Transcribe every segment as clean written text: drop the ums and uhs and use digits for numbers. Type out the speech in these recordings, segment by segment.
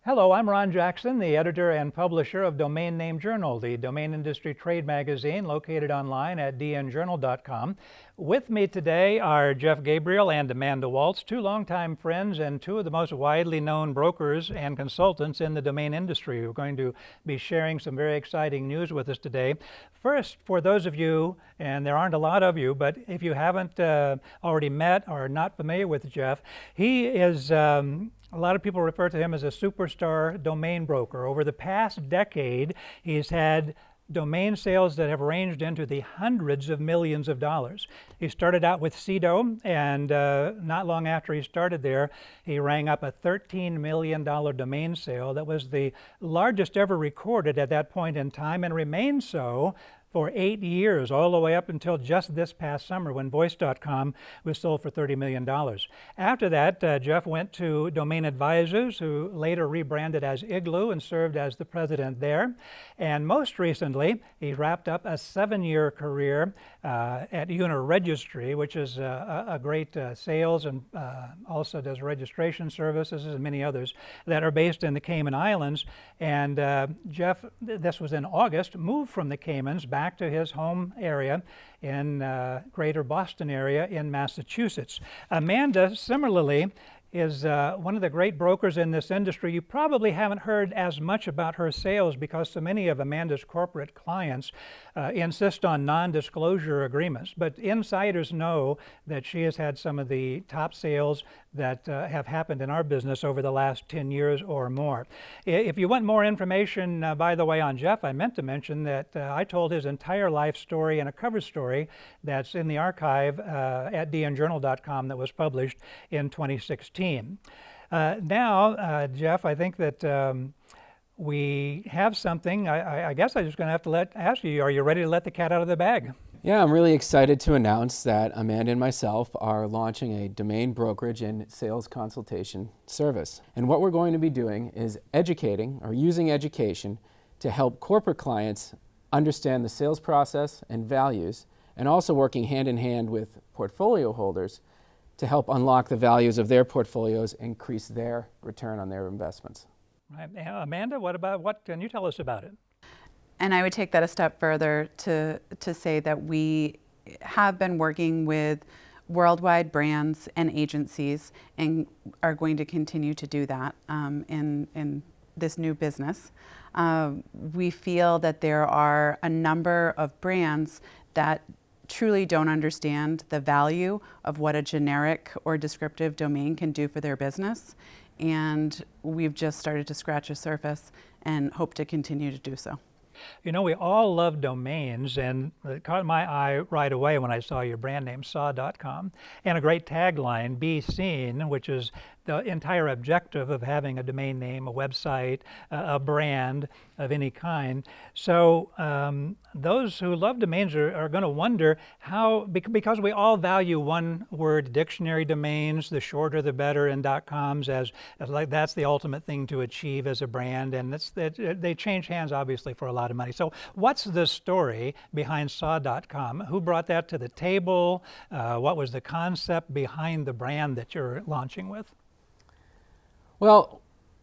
Hello, I'm Ron Jackson, the editor and publisher of Domain Name Journal, the domain industry trade magazine located online at dnjournal.com. With me today are Jeff Gabriel and Amanda Waltz, two longtime friends and two of the most widely known brokers and consultants in the domain industry who are going to be sharing some very exciting news with us today. First, for those of you, and there aren't a lot of you, but if you haven't already met or are not familiar with Jeff, he is a lot of people refer to him as a superstar domain broker. Over the past decade, he's had domain sales that have ranged into the hundreds of millions of dollars. He started out with CEDO, and not long after he started there, he rang up a $13 million domain sale that was the largest ever recorded at that point in time and remains so for 8 years, all the way up until just this past summer when Voice.com was sold for $30 million. After that, Jeff went to Domain Advisors, who later rebranded as Igloo and served as the president there. And most recently, he wrapped up a 7-year career at Uniregistry, which is a great sales and also does registration services and many others that are based in the Cayman Islands. And Jeff, this was in August, moved from the Caymans back to his home area in greater Boston area in Massachusetts. Amanda, similarly, is one of the great brokers in this industry. You probably haven't heard as much about her sales because so many of Amanda's corporate clients insist on non-disclosure agreements. But insiders know that she has had some of the top sales that have happened in our business over the last 10 years or more. If you want more information, by the way, on Jeff, I meant to mention that I told his entire life story in a cover story that's in the archive at dnjournal.com that was published in 2016. Now, Jeff, I think that we have something. I guess I'm just going to have to ask you, are you ready to let the cat out of the bag? Yeah, I'm really excited to announce that Amanda and myself are launching a domain brokerage and sales consultation service. And what we're going to be doing is educating or using education to help corporate clients understand the sales process and values, and also working hand in hand with portfolio holders to help unlock the values of their portfolios, increase their return on their investments. Right. Amanda, what can you tell us about it? And I would take that a step further to say that we have been working with worldwide brands and agencies and are going to continue to do that in this new business. We feel that there are a number of brands that truly don't understand the value of what a generic or descriptive domain can do for their business. And we've just started to scratch the surface and hope to continue to do so. You know, we all love domains, and it caught my eye right away when I saw your brand name, Saw.com, and a great tagline, Be Seen, which is the entire objective of having a domain name, a website, a brand of any kind. So those who love domains are going to wonder how, because we all value one-word dictionary domains, the shorter the better, and .coms as like that's the ultimate thing to achieve as a brand, and they change hands obviously for a lot of money. So what's the story behind Saw.com? Who brought that to the table? What was the concept behind the brand that you're launching with? Well,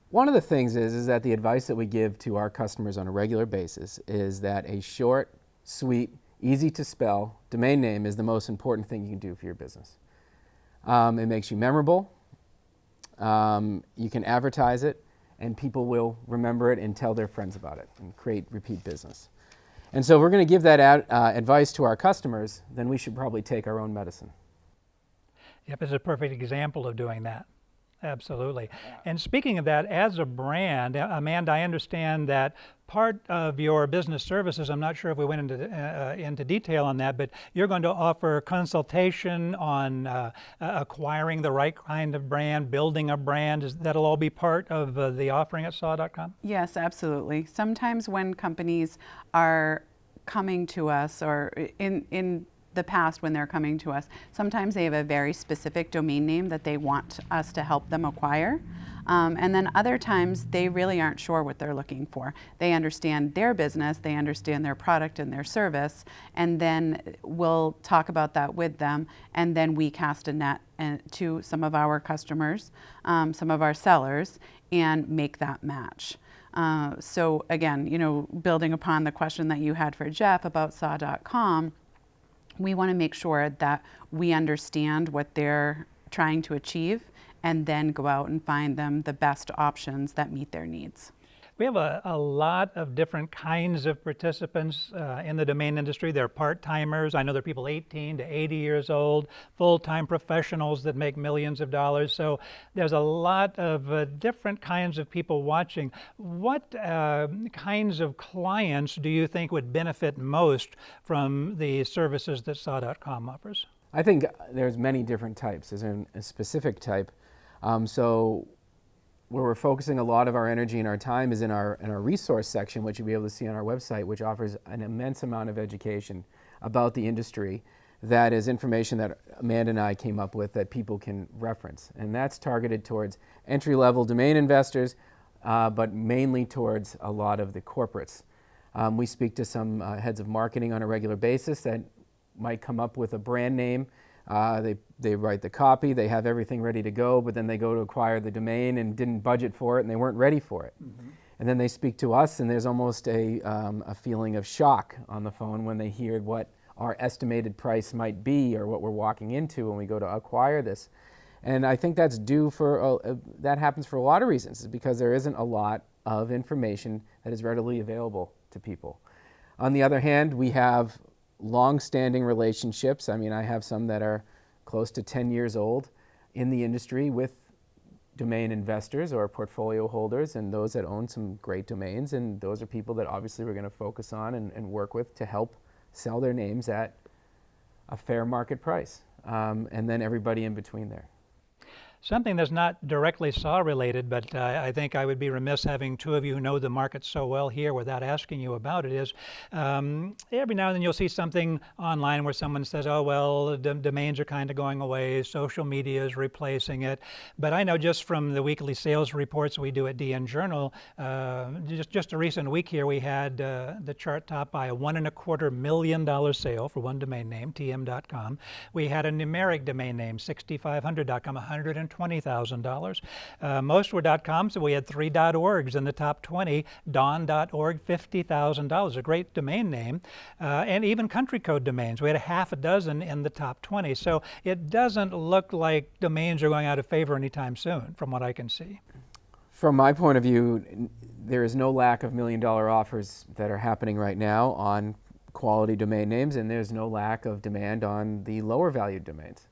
one of the things is that the advice that we give to our customers on a regular basis is that a short, sweet, easy to spell domain name is the most important thing you can do for your business. It makes you memorable, you can advertise it, and people will remember it and tell their friends about it and create repeat business. And so if we're going to give that advice to our customers, then we should probably take our own medicine. Yep, it's a perfect example of doing that. Absolutely. Yeah. And speaking of that, as a brand, Amanda, I understand that part of your business services, I'm not sure if we went into detail on that, but you're going to offer consultation on acquiring the right kind of brand, building a brand. That'll all be part of the offering at Saw.com? Yes, absolutely. Sometimes when companies are coming to us, or in the past when they're coming to us, sometimes they have a very specific domain name that they want us to help them acquire. And then other times they really aren't sure what they're looking for. They understand their business, they understand their product and their service, and then we'll talk about that with them, and then we cast a net to some of our customers, some of our sellers, and make that match. So again, building upon the question that you had for Jeff about saw.com, we want to make sure that we understand what they're trying to achieve and then go out and find them the best options that meet their needs. We have a lot of different kinds of participants in the domain industry. They're part-timers. I know there are people 18 to 80 years old, full-time professionals that make millions of dollars. So there's a lot of different kinds of people watching. What kinds of clients do you think would benefit most from the services that saw.com offers? I think there's many different types. There's a specific type. So where we're focusing a lot of our energy and our time is in our resource section, which you'll be able to see on our website, which offers an immense amount of education about the industry. That is information that Amanda and I came up with that people can reference. And that's targeted towards entry-level domain investors, but mainly towards a lot of the corporates. We speak to some heads of marketing on a regular basis that might come up with a brand name. They write the copy, they have everything ready to go, but then they go to acquire the domain and didn't budget for it and they weren't ready for it. Mm-hmm. And then they speak to us and there's almost a feeling of shock on the phone when they hear what our estimated price might be or what we're walking into when we go to acquire this. And I think that's due for, that happens for a lot of reasons. It's because there isn't a lot of information that is readily available to people. On the other hand, we have long-standing relationships. I mean, I have some that are close to 10 years old in the industry with domain investors or portfolio holders and those that own some great domains, and those are people that obviously we're going to focus on and work with to help sell their names at a fair market price, and then everybody in between there. Something that's not directly SAW related, but I think I would be remiss having two of you who know the market so well here without asking you about it, is every now and then you'll see something online where someone says, oh, well, domains are kind of going away, social media is replacing it. But I know just from the weekly sales reports we do at DN Journal, just a recent week here, we had the chart topped by a $1.25 million sale for one domain name, tm.com. We had a numeric domain name, 6500.com, $120,000. Most were .coms, so we had 3 .orgs in the top 20. Dawn.org, $50,000, a great domain name. And even country code domains. We had a half a dozen in the top 20. So it doesn't look like domains are going out of favor anytime soon, from what I can see. From my point of view, there is no lack of million-dollar offers that are happening right now on quality domain names, and there's no lack of demand on the lower valued domains.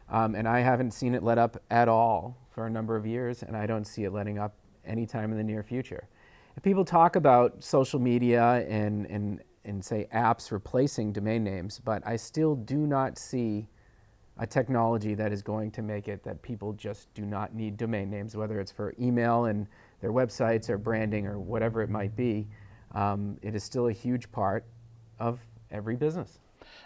And I haven't seen it let up at all for a number of years, and I don't see it letting up anytime in the near future. If people talk about social media and say apps replacing domain names, but I still do not see a technology that is going to make it that people just do not need domain names, whether it's for email and their websites or branding or whatever it might be. It is still a huge part of every business.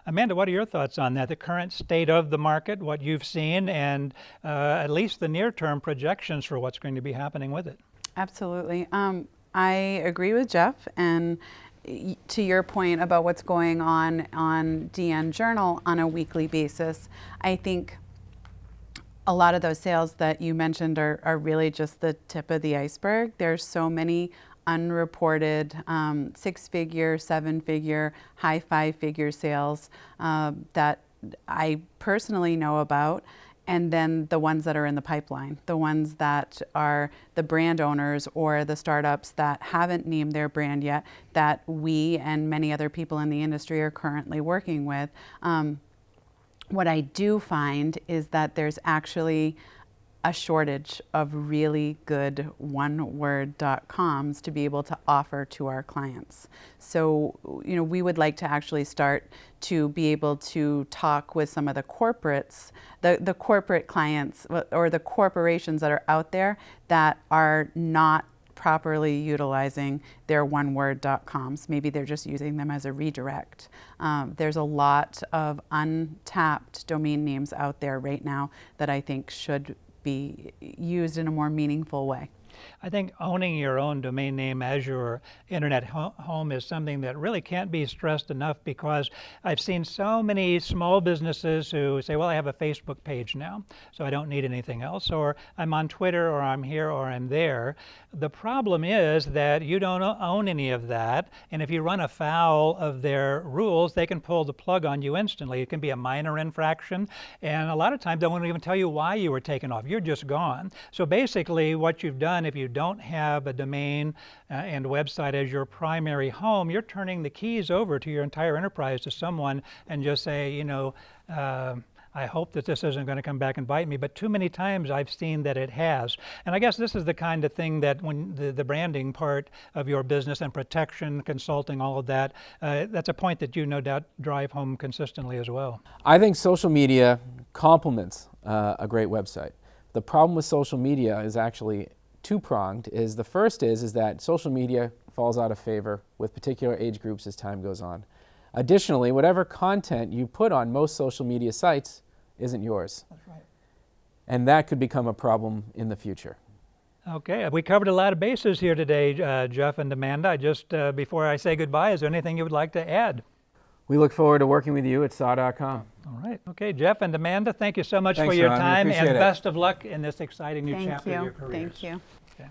Amanda, what are your thoughts on that, the current state of the market, what you've seen, and at least the near-term projections for what's going to be happening with it? Absolutely. I agree with Jeff, and to your point about what's going on DN Journal on a weekly basis, I think a lot of those sales that you mentioned are really just the tip of the iceberg. There's so many unreported 6-figure, 7-figure, high 5-figure sales that I personally know about, and then the ones that are in the pipeline, the ones that are the brand owners or the startups that haven't named their brand yet that we and many other people in the industry are currently working with. What I do find is that there's actually a shortage of really good one-word.coms to be able to offer to our clients. So, we would like to actually start to be able to talk with some of the corporates, the corporate clients or the corporations that are out there that are not properly utilizing their one-word.coms. Maybe they're just using them as a redirect. There's a lot of untapped domain names out there right now that I think should be used in a more meaningful way. I think owning your own domain name as your internet home is something that really can't be stressed enough, because I've seen so many small businesses who say, well, I have a Facebook page now, so I don't need anything else, or I'm on Twitter, or I'm here, or I'm there. The problem is that you don't own any of that, and if you run afoul of their rules, they can pull the plug on you instantly. It can be a minor infraction, and a lot of times they won't even tell you why you were taken off. You're just gone. So basically what you've done, if you don't have a domain and website as your primary home, you're turning the keys over to your entire enterprise to someone and just say, you know, I hope that this isn't going to come back and bite me. But too many times I've seen that it has. And I guess this is the kind of thing that when the branding part of your business and protection, consulting, all of that, that's a point that you no doubt drive home consistently as well. I think social media complements a great website. The problem with social media is actually two-pronged. The first is that social media falls out of favor with particular age groups as time goes on. Additionally, whatever content you put on most social media sites isn't yours. That's right. And that could become a problem in the future. Okay, we covered a lot of bases here today, Jeff and Amanda. Just before I say goodbye, is there anything you would like to add? We look forward to working with you at saw.com. All right. Okay, Jeff and Amanda, thank you so much Thanks, for your Sean. We time, and appreciate it. best of luck in this exciting new chapter of your careers. Thank you. Okay.